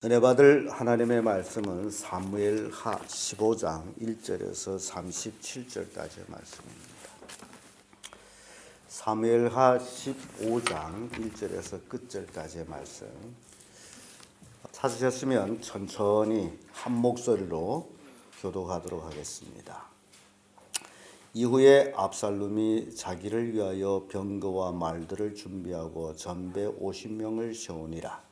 은혜 받을 하나님의 말씀은 사무엘하 15장 1절에서 37절까지의 말씀입니다. 사무엘하 15장 1절에서 끝절까지의 말씀. 찾으셨으면 천천히 한 목소리로 교독하도록 하겠습니다. 이후에 압살롬이 자기를 위하여 병거와 말들을 준비하고 전배 50명을 세우니라.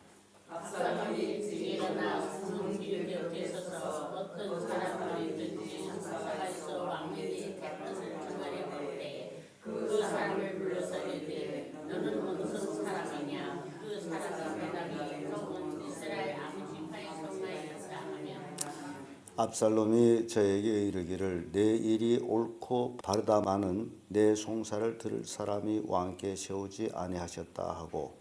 압살롬이 일어나 성길 곁에 서서 어떤 사람을 있든지 사사가서 왕에게 택것을 청하려 할 때에 그 사람을 불러서 이르되 너는 무슨 사람이냐? 그 사람이 대답이 형은 이스라엘 아무 지파의 성마였다 하며 압살롬이 저에게 이르기를 내 일이 옳고 바르다마는 내 송사를 들을 사람이 왕께 세우지 아니하셨다 하고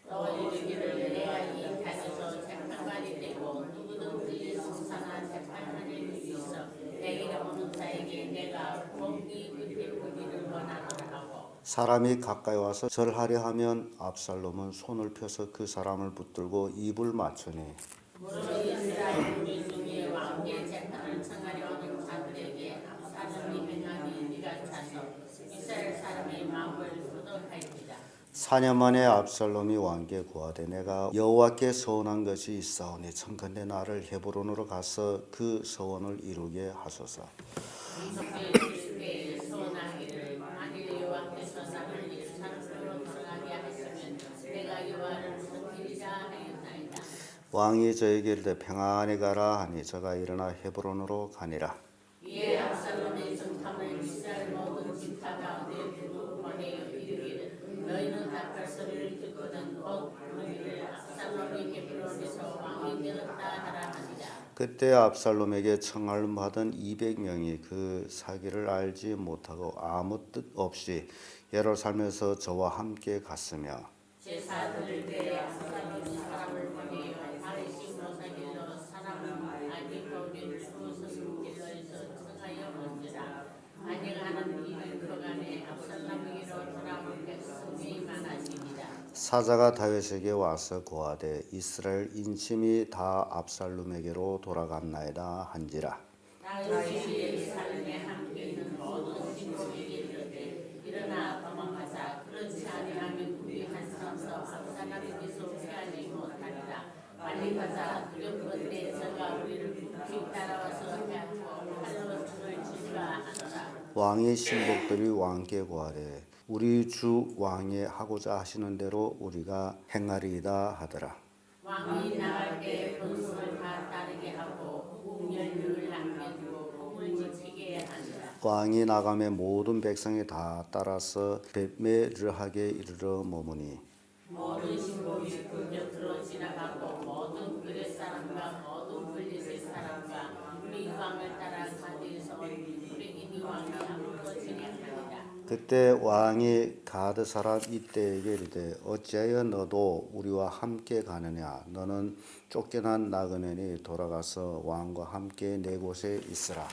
또 이르기를 내가 이 땅에서 재판관이 되고 누구든지 성상한 재판하는 일이 있어 내게 오는 자에게 내가 공의 베푸기를 원하노라 하고 사람이 가까이 와서 절하려 하면 압살롬은 손을 펴서 그 사람을 붙들고 입을 맞추니 무릇 이스라엘 무리 중에 왕께 재판을 청하려 하는 자들에게 압살롬이 행하니 네가 차서 이스라엘 사람의 마음을 후덕할지라. 4년 만에 압살롬이 왕께 구하되 내가 여호와께 서원한 것이 있사오니 청컨대 나를 헤브론으로 가서 그 서원을 이루게 하소서. 그때에 소원하기를 만일 여호와께서 나를 예루살렘으로 돌아가게 하시면 내가 여호와를 섬기리라 하였나이다. 왕이 저에게 이르되 평안히 가라 하니 저가 일어나 헤브론으로 가니라. 이에 압살롬의 정탐을 이스라엘 모든 지파 가운데 두루 보내어 이르기를 너희는 다 발소리를 듣거든 곧 부르기를 압살롬이 헤브론에서 왕이 되었다 하라 하니라. 그때 압살롬에게 청함을 받은 200명이 그 사기를 알지 못하고 아무 뜻 없이 예루살렘에서 저와 함께 갔으며 제사들을 때에 압살롬이 사람을 보내어 바리시 모사길로 사람 아기고기를 부어서 길로에서 청하여 온지라. 안녕하는 일이 그간에 압살롬에게로 돌아온 백성이 많아지니라. 사자가 다윗에게 와서 고하되 이스라엘 인심이 다 압살롬에게로 돌아갔나이다 한지라. 다윗이 예루살렘에 함께 있는 모든 신복에게 이르되 일어나 도망하자. 그렇지 아니하면 우리 한 사람도 압살롬에게서 피하지 못하리라. 빨리 가자. 두렵건대 저가 우리를 뒤따라와서 해하고 칼로 죽을 치리라 하노라. 왕의 신복들이 왕께 고하되 우리 주 왕이 하고자 하시는 대로 우리가 행하리이다 하더라. 왕이 나갈 때 본성을 다 따르게 하고 국열을 남겨두고 복을 지키게 하니라. 왕이 나가매 모든 백성이 다 따라서 벳메르하게 이르러 머무니 모든 신복이 그 곁으로 지나가고 모든 그렛 사람과 모든 블리셋 사람과 우리 왕을 따라 가드에서 우리 왕이 아무것도 진행하니라. 그때 왕이 가드 사람 이때에게 이르되 어찌하여 너도 우리와 함께 가느냐 너는 쫓겨난 나그네니 돌아가서 왕과 함께 내 곳에 있으라.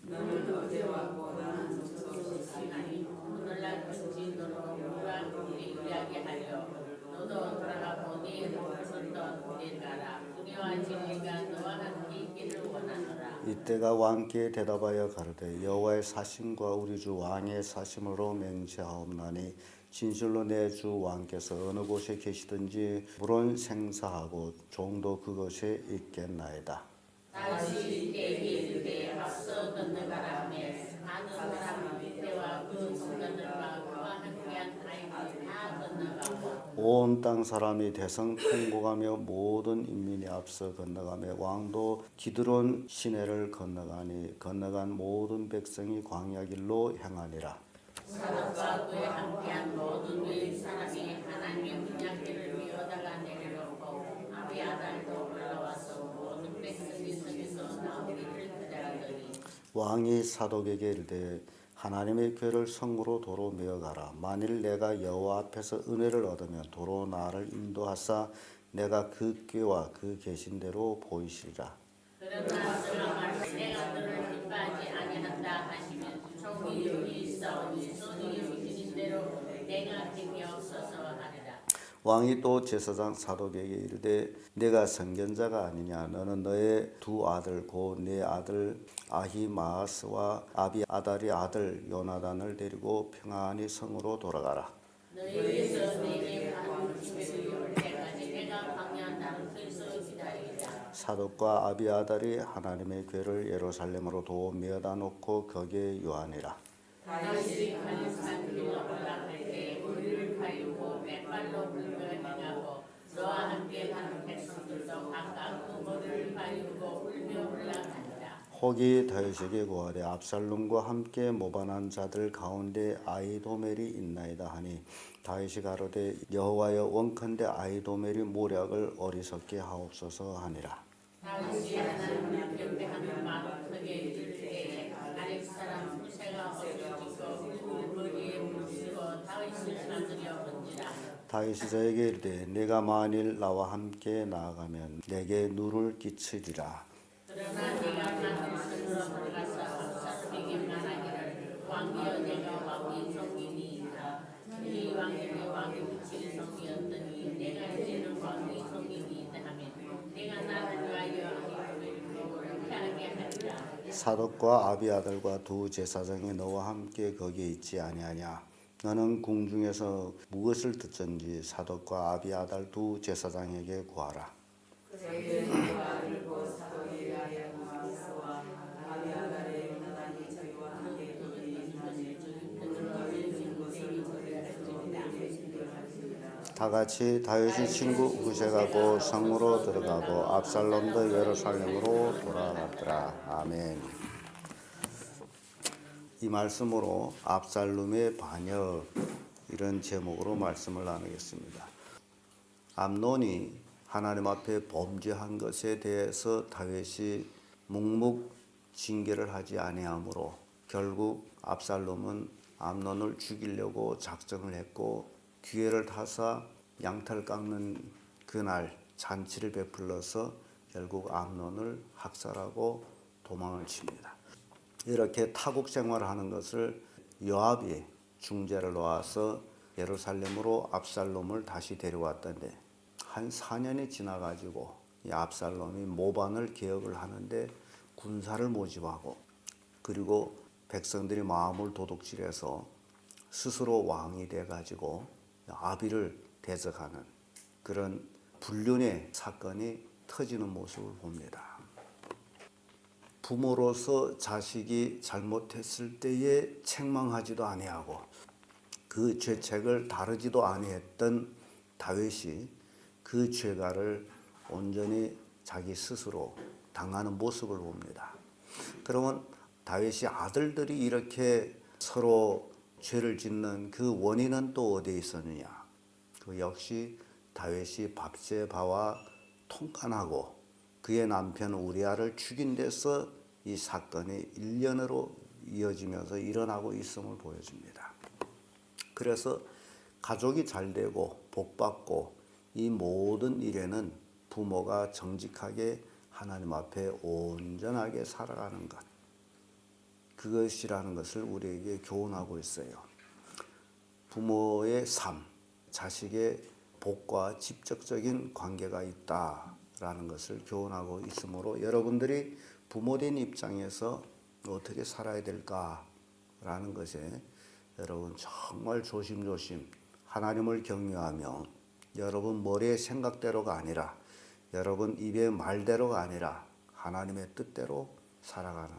너는 어제와 고난 저소시나니 오늘날 근지 너는 우리와 함께 이야기하여 너도 돌아가고 네 홀었던 길 가라. 은혜와 진리가 너와 함께 있기를 원하노라. 이때가 왕께 대답하여 가로되 여호와의 사심과 우리 주 왕의 사심으로 맹세하옵나니 진실로 내 주 왕께서 어느 곳에 계시든지 물은 생사하고 종도 그곳에 있겠나이다. 다시 이때에 이르되 앞서 건너가라 하며 많은 사람은 이때와 그 순간들과 그와 함께한 아이들이 다 건너가고 온 땅 사람이 대성 통곡하며 모든 인민이 앞서 건너가며 왕도 기드론 시내를 건너가니 건너간 모든 백성이 광야 길로 향하니라. 사독과 그에 함께한 모든 유입 사람이 하나님의 문약들을 위어다가 내려놓고 아비아달도 올라와서 모든 백성이 성에서 나오기를 기다리더니 왕이 사독에게 이르되 하나님의 교회를 성으로 도로 메어가라. 만일 내가 여호와 앞에서 은혜를 얻으면 도로 나를 인도하사 내가 그 꾀와 그 계신 대로 보이시리라. 그러나 저가 말씀 내가 너를 기뻐하지 아니한다 하시면 종이 여기 있사오니 손이 여기신 대로 내가 힘이 없어서 하리라. 왕이 또 제사장 사독에게 이르되 내가 선견자가 아니냐. 너는 너의 두 아들 곧 내 아들 아히마아스와 아비아달의 아들 요나단을 데리고 평안히 성으로 돌아가라. 너희에게서 내게 받은 짐을 이룰 때까지 내가 광야 땅에서 기다리리라. 사독과 아비아달이 하나님의 궤를 예루살렘으로 도 메어다 놓고 거기에 유하니라. 다윗이 갈림산 길로 올라갈 때 우리를 가리고 맨발로 불며 행하고 너와 함께 가는 백성들도 각각 그 머리를 가리고 불며 올라가니라. 혹이 다윗에게 고하되 압살롬과 함께 모반한 자들 가운데 아히도멜이 있나이다 하니 다윗이 가로되 여호와여 원컨대 아히도멜이 모략을 어리석게 하옵소서 하니라. 다윗이 하나님을 경배하는 마음 크게 이를 때에 아랫 사람 후세가 없어지고 그 머리에 물쓰고 다윗을 찾으려 온지라. 다윗이 저에게 이르되 내가 만일 나와 함께 나아가면 내게 누를 끼치리라. 그러나 네가 만일 성으로 들어가서 압살롬에게 말하기를 왕이여 내가 왕의 성인이이다. 이 왕에게 왕이 붙일 성이었더니 내가 이제는 왕의 성인이이다 하면 내가 나를 위하여 아히도멜을 피하게 하리라. 사독과 아비아들과 두 제사장이 너와 함께 거기에 있지 아니하냐. 너는 궁중에서 무엇을 듣든지 사독과 아비아달 두 제사장에게 구하라. 그에게 저희가 알고 사도의 아히마아스와 아비아달의 요나단이 저희와 함께 거기 있나니 그들은 진 것을 저희가 증거하리라. 다 같이 다윗의 친구 후세가 곧 성으로 들어가고 압살롬도 예루살렘으로 돌아갔더라. 아멘. 이 말씀으로 압살롬의 반역 이런 제목으로 말씀을 나누겠습니다. 암논이 하나님 앞에 범죄한 것에 대해서 다윗이 묵묵징계를 하지 아니하므로 결국 압살롬은 암논을 죽이려고 작정을 했고 기회를 타서 양털 깎는 그날 잔치를 베풀러서 결국 암논을 학살하고 도망을 칩니다. 이렇게 타국 생활을 하는 것을 요압이 중재를 놓아서 예루살렘으로 압살롬을 다시 데려왔던데 한 4년이 지나가지고 이 압살롬이 모반을 개혁을 하는데 군사를 모집하고 그리고 백성들이 마음을 도둑질해서 스스로 왕이 돼가지고 아비를 대적하는 그런 불륜의 사건이 터지는 모습을 봅니다. 부모로서 자식이 잘못했을 때에 책망하지도 아니하고 그 죄책을 다루지도 아니했던 다윗이 그 죄가를 온전히 자기 스스로 당하는 모습을 봅니다. 그러면 다윗이 아들들이 이렇게 서로 죄를 짓는 그 원인은 또 어디에 있었느냐? 그 역시 다윗이 밧세바와 통간하고 그의 남편 우리아를 죽인 데서 이 사건이 1년으로 이어지면서 일어나고 있음을 보여줍니다. 그래서 가족이 잘 되고 복받고 이 모든 일에는 부모가 정직하게 하나님 앞에 온전하게 살아가는 것 그것이라는 것을 우리에게 교훈하고 있어요. 부모의 삶, 자식의 복과 직접적인 관계가 있다라는 것을 교훈하고 있으므로 여러분들이 부모된 입장에서 어떻게 살아야 될까라는 것에 여러분 정말 조심조심 하나님을 경외하며 여러분 머리의 생각대로가 아니라 여러분 입의 말대로가 아니라 하나님의 뜻대로 살아가는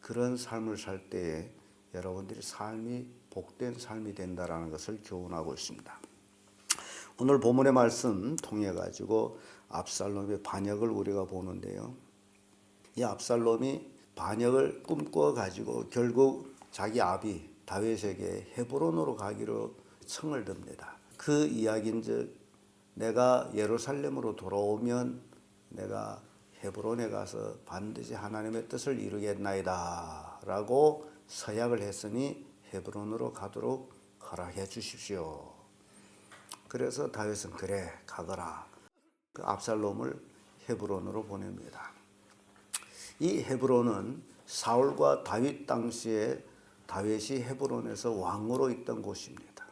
그런 삶을 살 때에 여러분들이 삶이 복된 삶이 된다라는 것을 교훈하고 있습니다. 오늘 본문의 말씀 통해 가지고 압살롬의 반역을 우리가 보는데요. 이 압살롬이 반역을 꿈꿔 가지고 결국 자기 아비 다윗에게 헤브론으로 가기로 청을 듭니다. 그 이야기인즉 내가 예루살렘으로 돌아오면 내가 헤브론에 가서 반드시 하나님의 뜻을 이루겠나이다 라고 서약을 했으니 헤브론으로 가도록 허락해 주십시오. 그래서 다윗은 그래 가거라. 그 압살롬을 헤브론으로 보냅니다. 이 헤브론은 사울과 다윗 당시에 다윗이 헤브론에서 왕으로 있던 곳입니다.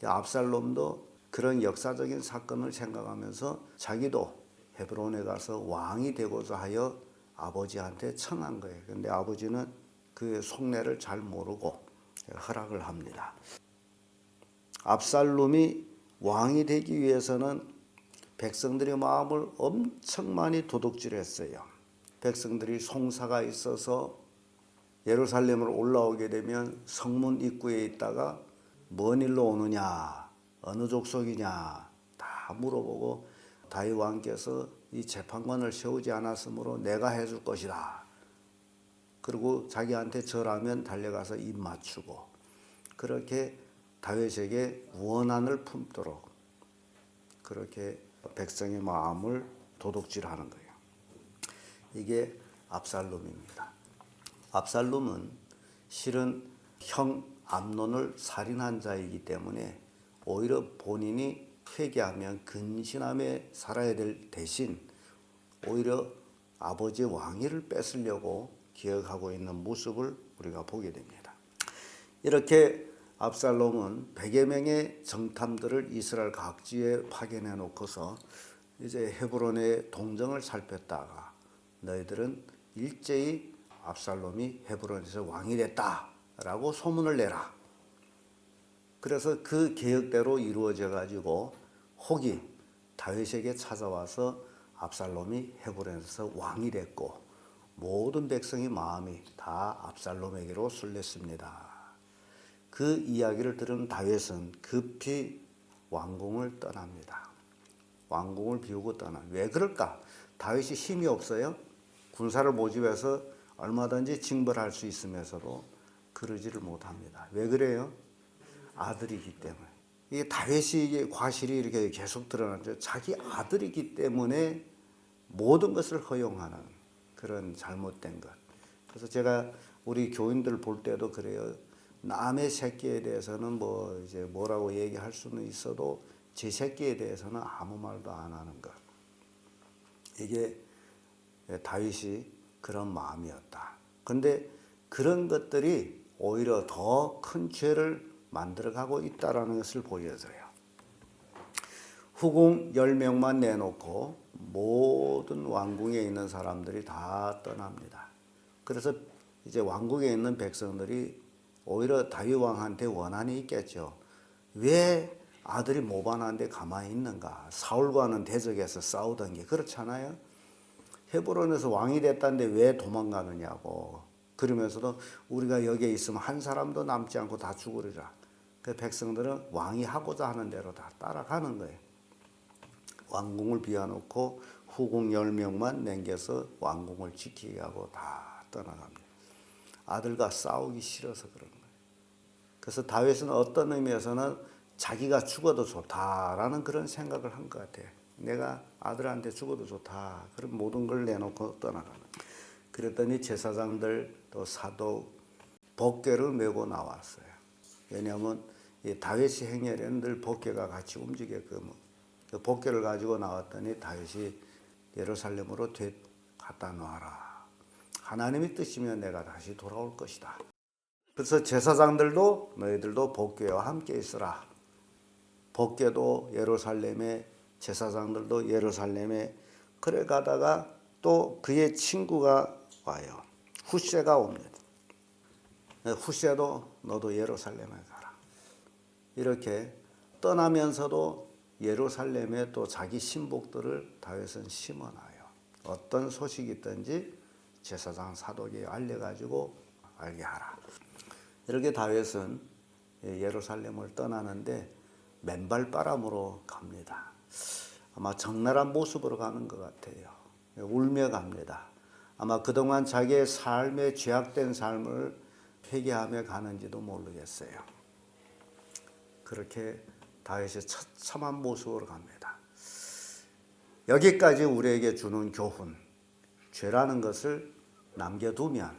압살롬도 그런 역사적인 사건을 생각하면서 자기도 헤브론에 가서 왕이 되고자 하여 아버지한테 청한 거예요. 근데 아버지는 그 속내를 잘 모르고 허락을 합니다. 압살롬이 왕이 되기 위해서는 백성들의 마음을 엄청 많이 도둑질했어요. 백성들이 송사가 있어서 예루살렘으로 올라오게 되면 성문 입구에 있다가 뭔 일로 오느냐, 어느 족속이냐 다 물어보고 다윗 왕께서 이 재판관을 세우지 않았으므로 내가 해줄 것이다. 그리고 자기한테 절하면 달려가서 입 맞추고 그렇게 다윗에게 원한을 품도록 그렇게 백성의 마음을 도둑질하는 거예요. 이게 압살롬입니다. 압살롬은 실은 형 암논을 살인한 자이기 때문에 오히려 본인이 회개하면 근신함에 살아야 될 대신 오히려 아버지의 왕위를 뺏으려고 기억하고 있는 모습을 우리가 보게 됩니다. 이렇게 압살롬은 100여 명의 정탐들을 이스라엘 각지에 파견해 놓고서 이제 헤브론의 동정을 살폈다가 너희들은 일제히 압살롬이 헤브론에서 왕이 됐다라고 소문을 내라. 그래서 그 계획대로 이루어져 가지고 혹이 다윗에게 찾아와서 압살롬이 헤브론에서 왕이 됐고 모든 백성의 마음이 다 압살롬에게로 쏠렸습니다. 그 이야기를 들은 다윗은 급히 왕궁을 떠납니다. 왕궁을 비우고 떠나. 왜 그럴까? 다윗이 힘이 없어요. 군사를 모집해서 얼마든지 징벌할 수 있으면서도 그러지를 못합니다. 왜 그래요? 아들이기 때문에. 이게 다윗이 이게 과실이 이렇게 계속 드러나죠. 자기 아들이기 때문에 모든 것을 허용하는 그런 잘못된 것. 그래서 제가 우리 교인들 볼 때도 그래요. 남의 새끼에 대해서는 뭐 이제 뭐라고 얘기할 수는 있어도 제 새끼에 대해서는 아무 말도 안 하는 것. 이게 다윗이 그런 마음이었다. 그런데 그런 것들이 오히려 더 큰 죄를 만들어가고 있다라는 것을 보여줘요. 후궁 10명만 내놓고 모든 왕궁에 있는 사람들이 다 떠납니다. 그래서 이제 왕궁에 있는 백성들이 오히려 다윗 왕한테 원한이 있겠죠. 왜 아들이 모반한데 가만히 있는가? 사울과는 대적해서 싸우던 게 그렇잖아요. 헤브론에서 왕이 됐다는데 왜 도망가느냐고. 그러면서도 우리가 여기에 있으면 한 사람도 남지 않고 다 죽으리라. 그 백성들은 왕이 하고자 하는 대로 다 따라가는 거예요. 왕궁을 비워놓고 후궁 10명만 남겨서 왕궁을 지키게 하고 다 떠나갑니다. 아들과 싸우기 싫어서 그런 거예요. 그래서 다윗은 어떤 의미에서는 자기가 죽어도 좋다라는 그런 생각을 한 것 같아요. 내가 아들한테 죽어도 좋다. 그런 모든 걸 내놓고 떠나가는. 그랬더니 제사장들 또 사도 법궤를 메고 나왔어요. 왜냐하면 이 다윗이 행렬에는 늘 법궤가 같이 움직였거든. 그 법궤를 가지고 나왔더니 다윗이 예루살렘으로 갖다 놔라. 하나님의 뜻이면 내가 다시 돌아올 것이다. 그래서 제사장들도 너희들도 법궤와 함께 있으라. 법궤도 예루살렘에 제사장들도 예루살렘에 그래 가다가 또 그의 친구가 와요. 훗세가 옵니다. 훗세도 너도 예루살렘에 가라. 이렇게 떠나면서도 예루살렘에 또 자기 신복들을 다윗은 심어놔요. 어떤 소식이 있든지 제사장 사독에 알려가지고 알게 하라. 이렇게 다윗은 예루살렘을 떠나는데 맨발바람으로 갑니다. 아마 적나라한 모습으로 가는 것 같아요. 울며 갑니다. 아마 그동안 자기의 삶에 죄악된 삶을 회개하며 가는지도 모르겠어요. 그렇게 다윗이 처참한 모습으로 갑니다. 여기까지 우리에게 주는 교훈, 죄라는 것을 남겨두면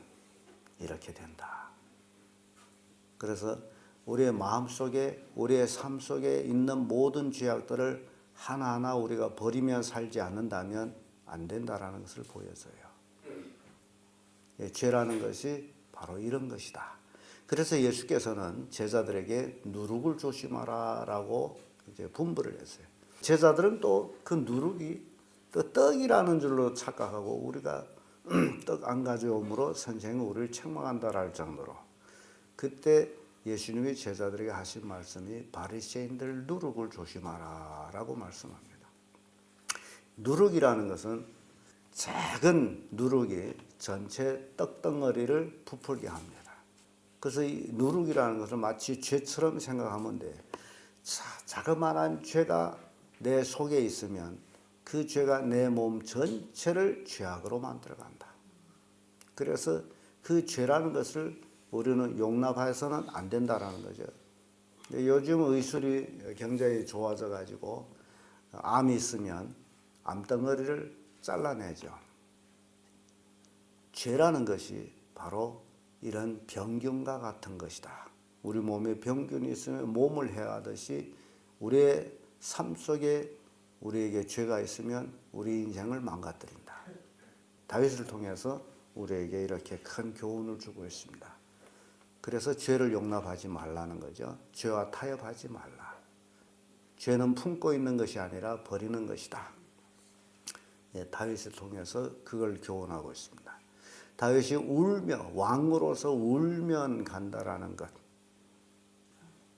이렇게 된다. 그래서 우리의 마음속에 우리의 삶 속에 있는 모든 죄악들을 하나하나 우리가 버리며 살지 않는다면 안 된다라는 것을 보여줘요. 죄라는 것이 바로 이런 것이다. 그래서 예수께서는 제자들에게 누룩을 조심하라라고 이제 분부를 했어요. 제자들은 또 그 누룩이 또 떡이라는 줄로 착각하고 우리가 떡 안 가져오므로 선생이 우리를 책망한다라 할 정도로 그때 예수님이 제자들에게 하신 말씀이 바리새인들 누룩을 조심하라라고 말씀합니다. 누룩이라는 것은 작은 누룩이 전체 떡덩어리를 부풀게 합니다. 그래서 이 누룩이라는 것을 마치 죄처럼 생각하면 돼. 자그마한 죄가 내 속에 있으면 그 죄가 내 몸 전체를 죄악으로 만들어간다. 그래서 그 죄라는 것을 우리는 용납해서는 안 된다라는 거죠. 요즘 의술이 굉장히 좋아져 가지고 암이 있으면 암덩어리를 잘라내죠. 죄라는 것이 바로 이런 병균과 같은 것이다. 우리 몸에 병균이 있으면 몸을 해하듯이 우리의 삶 속에 우리에게 죄가 있으면 우리 인생을 망가뜨린다. 다윗을 통해서 우리에게 이렇게 큰 교훈을 주고 있습니다. 그래서 죄를 용납하지 말라는 거죠. 죄와 타협하지 말라. 죄는 품고 있는 것이 아니라 버리는 것이다. 다윗을 통해서 그걸 교훈하고 있습니다. 다윗이 울며 왕으로서 울면 간다라는 것.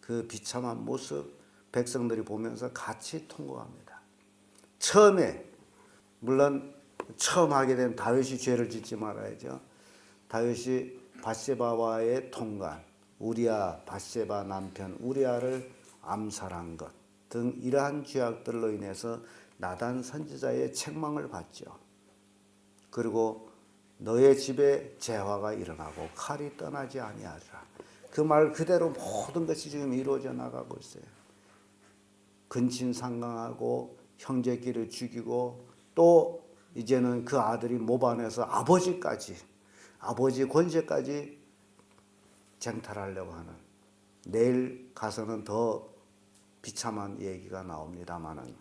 그 비참한 모습 백성들이 보면서 같이 통곡합니다. 처음에 물론 처음 하게 된 다윗이 죄를 짓지 말아야죠. 다윗이 밧세바와의 통관, 우리아 밧세바 남편 우리아를 암살한 것 등 이러한 죄악들로 인해서 나단 선지자의 책망을 받죠. 그리고 너의 집에 재화가 일어나고 칼이 떠나지 아니하리라. 그 말 그대로 모든 것이 지금 이루어져 나가고 있어요. 근친상강하고 형제끼리 죽이고 또 이제는 그 아들이 모반해서 아버지 권세까지 쟁탈하려고 하는, 내일 가서는 더 비참한 얘기가 나옵니다마는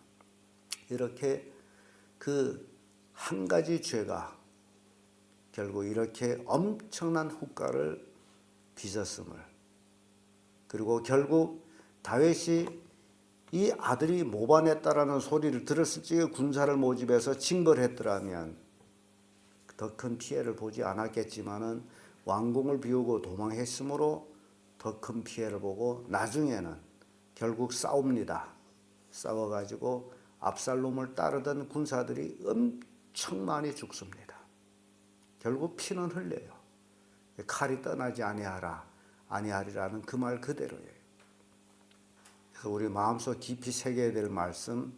이렇게 그 한 가지 죄가 결국 이렇게 엄청난 후과를 빚었음을, 그리고 결국 다윗이 이 아들이 모반했다라는 소리를 들었을 적에 군사를 모집해서 징벌을 했더라면 더 큰 피해를 보지 않았겠지만은 왕궁을 비우고 도망했으므로 더 큰 피해를 보고 나중에는 결국 싸웁니다. 싸워가지고 압살롬을 따르던 군사들이 엄청 많이 죽습니다. 결국 피는 흘려요. 칼이 떠나지 아니하리라는 그 말 그대로예요. 그래서 우리 마음속 깊이 새겨야 될 말씀,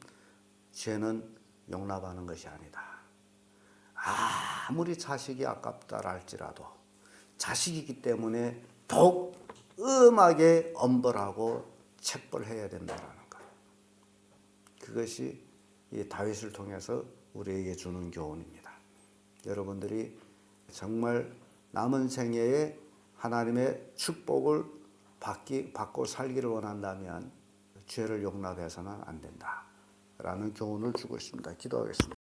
죄는 용납하는 것이 아니다. 아무리 자식이 아깝다 할지라도 자식이기 때문에 더욱 엄하게 엄벌하고 책벌해야 된다는 것. 그것이 이 다윗을 통해서 우리에게 주는 교훈입니다. 여러분들이 정말 남은 생애에 하나님의 축복을 받고 살기를 원한다면 죄를 용납해서는 안 된다라는 교훈을 주고 있습니다. 기도하겠습니다.